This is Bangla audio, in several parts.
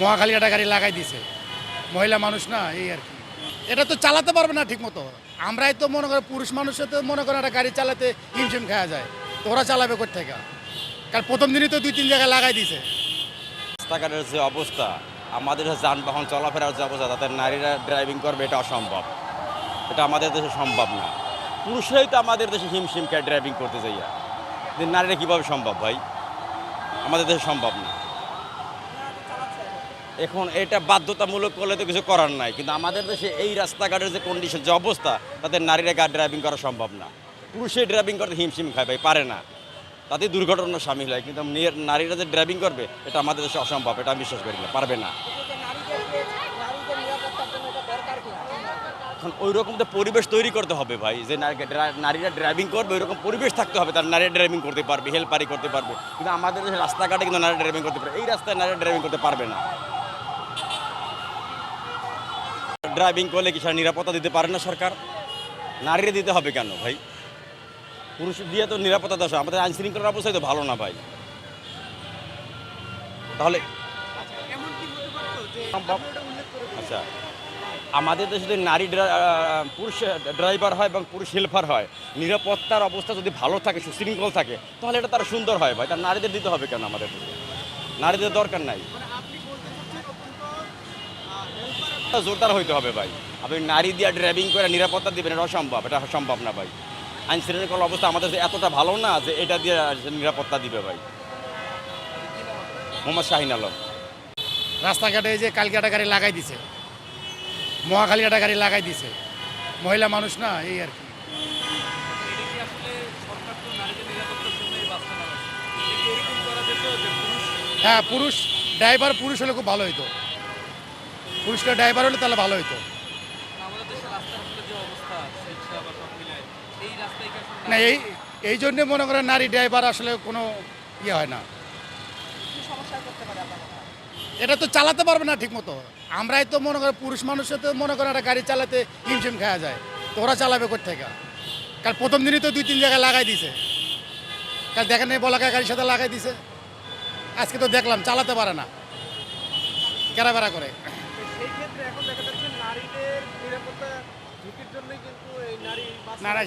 মহাখালী একটা গাড়ি লাগাই দিছে, মহিলা মানুষ না, এই আর কি। এটা তো চালাতে পারবে না ঠিক মতো। আমরাই তো মনে করি পুরুষ মানুষের তো মনে করেন একটা গাড়ি চালাতে হিমশিম খাওয়া যায়, তো ওরা চালাবে কোথেকে? কারণ প্রথম দিনই তো 2-3 জায়গায় লাগাই দিছে। রাস্তাঘাটের যে অবস্থা, আমাদের যে যানবাহন চলাফেরার যে অবস্থা, তাদের নারীরা ড্রাইভিং করবে, এটা অসম্ভব। এটা আমাদের দেশে সম্ভব না। পুরুষরাই তো আমাদের দেশে হিমশিম খেয়ে ড্রাইভিং করতে যাইয়া, নারীরা কীভাবে সম্ভব ভাই? আমাদের দেশে সম্ভব না। এখন এটা বাধ্যতামূলক করলে তো কিছু করার নাই, কিন্তু আমাদের দেশে এই রাস্তাঘাটের যে কন্ডিশন, যে অবস্থা, তাদের নারীরা গাড়ি ড্রাইভিং করা সম্ভব না। পুরুষই ড্রাইভিং করতে হিমশিম খায় ভাই, পারে না, তাতে দুর্ঘটনা সামিল হয়। কিন্তু নারীরা যে ড্রাইভিং করবে, এটা আমাদের দেশে অসম্ভব, এটা আমি বিশ্বাস করি না, পারবে না। এখন ওই রকম তো পরিবেশ তৈরি করতে হবে ভাই, যে নারীরা ড্রাইভিং করবে, ওই রকম পরিবেশ থাকতে হবে, তার নারীরা ড্রাইভিং করতে পারবে, হেল্পারি করতে পারবে। কিন্তু আমাদের দেশে রাস্তাঘাটে কিন্তু নারীরা ড্রাইভিং করতে পারবে, এই রাস্তায় নারীরা ড্রাইভিং করতে পারবে না। ড্রাইভিং করলে কি সেটা নিরাপত্তা দিতে পারে না সরকার? নারীরা দিতে হবে কেন ভাই? পুরুষ দিয়ে তো নিরাপত্তা দেওয়া, আমাদের আইন শৃঙ্খলার অবস্থায় তো ভালো না ভাই। তাহলে আচ্ছা, আমাদের দেশে যদি পুরুষ ড্রাইভার হয় এবং পুরুষ হেল্পার হয়, নিরাপত্তার অবস্থা যদি ভালো থাকে, সুশৃঙ্খল থাকে, তাহলে এটা তারা সুন্দর হয় ভাই। তার নারীদের দিতে হবে কেন আমাদের দেশে? নারীদের দরকার নাই, জোরদার হইতে হবে ভাই। আপনি নারী দিয়ে ড্রাইভিং করে নিরাপত্তা দিবেন, এটা অসম্ভব, এটা সম্ভব না ভাই। আইন শৃঙ্খলার অবস্থা আমাদের এতটা ভালো না যে এটা দিয়ে নিরাপত্তা দিবে ভাই। মোহাম্মদ শাহিন আলম। রাস্তাঘাটে এই যে কালকে একটা গাড়ি লাগাই দিছে, মহাখালী একটা গাড়ি লাগাই দিছে, মহিলা মানুষ না, এই আর কি। হ্যাঁ, পুরুষ হলে খুব ভালো হইতো। পুরুষটা ড্রাইভার হলে তাহলে ভালো হইতো। না, এই জন্যে মনে করেন নারী ড্রাইভার আসলে কোনো ইয়ে হয় না। এটা তো চালাতে পারবে না ঠিক মতো। আমরাই তো মনে করি পুরুষ মানুষের তো মনে করেন একটা গাড়ি চালাতে হিমশিম খাওয়া যায়, তো ওরা চালাবে কোথেকে? কারণ প্রথম দিনই তো 2-3 জায়গায় লাগাই দিছে। কাল দেখেন এই বলাকা গাড়ির সাথে লাগাই দিছে, আজকে তো দেখলাম চালাতে পারে না, কেরাবেরা করে। না না,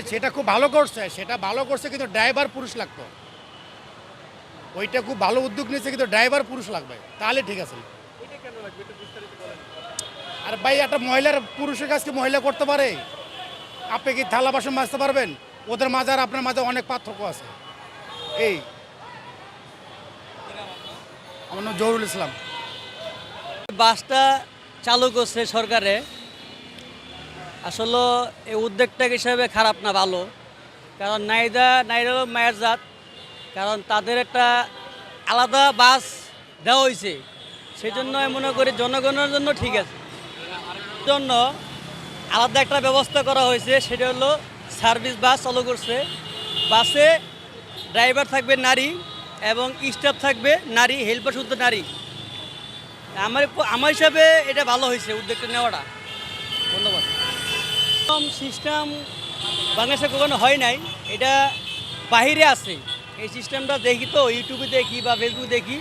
সেটা খুব ভালো করছে, কিন্তু ড্রাইভার পুরুষ লাগতো। ওইটা খুব ভালো উদ্যোগ নিয়েছে, কিন্তু ড্রাইভার পুরুষ লাগবে, তাহলে ঠিক আছে। আর ভাই, একটা পুরুষের কাজকে মহিলা করতে পারে? আপনি কি থালা বাসন মাজতে পারবেন? ওদের মাঝে আর আপনার মাঝে অনেক পার্থক্য আছে। এই আমার নাম জহুরুল ইসলাম। বাসটা চালু করছে সরকারে, আসলে এই উদ্যোগটা হিসাবে খারাপ না, ভালো। কারণ নারীরা মায়ের জাত, কারণ তাদের একটা আলাদা বাস দেওয়া হয়েছে, সেই জন্য আমি মনে করি জনগণের জন্য ঠিক আছে। জন্য আলাদা একটা ব্যবস্থা করা হয়েছে, সেটা হলো সার্ভিস বাস চালু করছে। বাসে ড্রাইভার থাকবে নারী এবং স্টাফ থাকবে নারী, হেল্পার শুদ্ধ নারী। আমার হিসাবে এটা ভালো হয়েছে উদ্যোগটা নেওয়াটা। ধন্যবাদ। সিস্টেম বাংলাদেশে কখনো হয় নাই, এটা বাহিরে আছে। এই সিস্টেমটা দেখি তো, ইউটিউবে দেখি বা ফেসবুকে দেখি,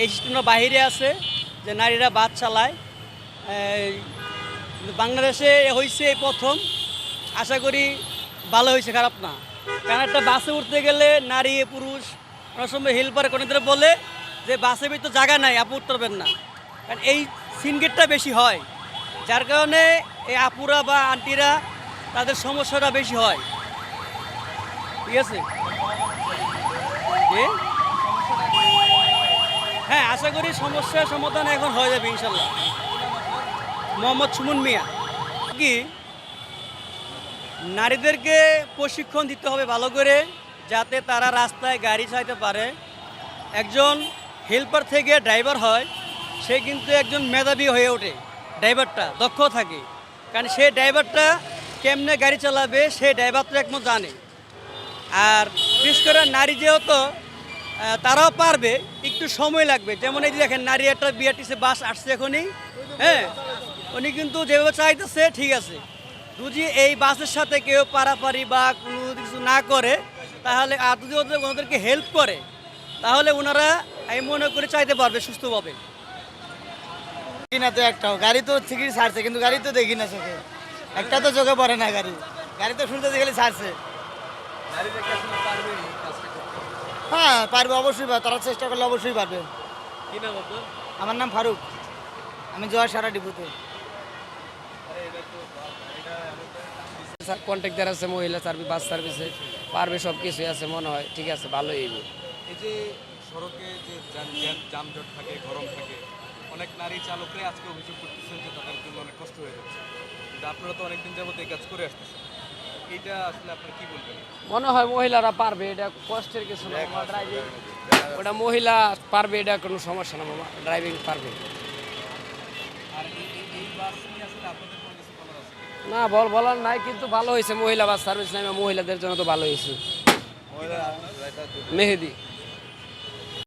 এই সিস্টেমটা বাহিরে আছে যে নারীরা বাস চালায়। বাংলাদেশে হয়েছে এই প্রথম, আশা করি ভালো হয়েছে, খারাপ না। কারণ একটা বাসে উঠতে গেলে নারী পুরুষ অনেক সময় হেল্পার কোনো বলে যে বাসে ভিতরে জায়গা নাই, আপু উঠতে পারবেন না। কারণ এই সিনগেটটা বেশি হয়, যার কারণে এই আপুরা বা আন্টিরা তাদের সমস্যাটা বেশি হয়। ঠিক আছে, হ্যাঁ, আশা করি সমস্যার সমাধান এখন হয়ে যাবে ইনশাল্লাহ। মোহাম্মদ সুমন মিয়া। কি নারীদেরকে প্রশিক্ষণ দিতে হবে ভালো করে, যাতে তারা রাস্তায় গাড়ি চালাতে পারে। একজন হেল্পার থেকে ড্রাইভার হয়, সে কিন্তু একজন মেধাবী হয়ে ওঠে, ড্রাইভারটা দক্ষ থাকে। কারণ সে ড্রাইভারটা কেমনে গাড়ি চালাবে, সে ড্রাইভার তো একমত জানে। আর বিশেষ করে নারী যেহেতু তারাও পারবে, একটু সময় লাগবে। যেমন এই যে দেখেন, নারী একটা বিআরটিসি বাস আসছে এখনই, হ্যাঁ, উনি কিন্তু যেভাবে চাইতেছে ঠিক আছে। যদি এই বাসের সাথে কেউ পারাপারি বা কোনো কিছু না করে, তাহলে আর যদি ওদেরকে হেল্প করে, তাহলে ওনারা আমি মনে করে চাইতে পারবে সুস্থভাবে। না তো একটাও, গাড়ি তো ঠিকই ছাড়ছে কিন্তু গাড়ি তো দেখি না চোখে, একটা তো চোখে পড়ে না গাড়ি, গাড়ি তো শুনতে গেলে ছাড়ছে। হ্যাঁ পারবে, অবশ্যই পারবে, তারা চেষ্টা করলে অবশ্যই পারবে। কি নাম আপনার? আমার নাম ফারুক, আমি জয় সারা ডিপুতে। কন্ট্রাক্টর আছে, মহিলা সার্ভিস, বাস সার্ভিসে পারবে, সব কিছুই আছে মনে হয়, ঠিক আছে, ভালোই এই এই যে সড়কে যে যানজট থাকে, গরম থাকে, অনেক নারী চালকরাই আজকে অভিযোগ করতেছেন যে তাদের জন্য অনেক কষ্ট হয়ে যাচ্ছে, কিন্তু আপনারা তো অনেকদিন যাবত এই কাজ করে আসতেছেন, এইটা আসলে আপনারা কি বলবেন? মনে হয় মহিলারা পারবে, এটা কষ্টের কিছু না, আমার ড্রাইভিং ওটা মহিলা পারবে, এটা কোনো সমস্যা না, মামা ড্রাইভিং পারবে। আর এই বাস নিয়ে আসলে আপনাদের কোনো কিছু বলার আছে কি? না বলার নাই, কিন্তু ভালো হয়েছে মহিলা বাস সার্ভিস নামে, মহিলাদের জন্য তো ভালো হয়েছে। মেহেদি।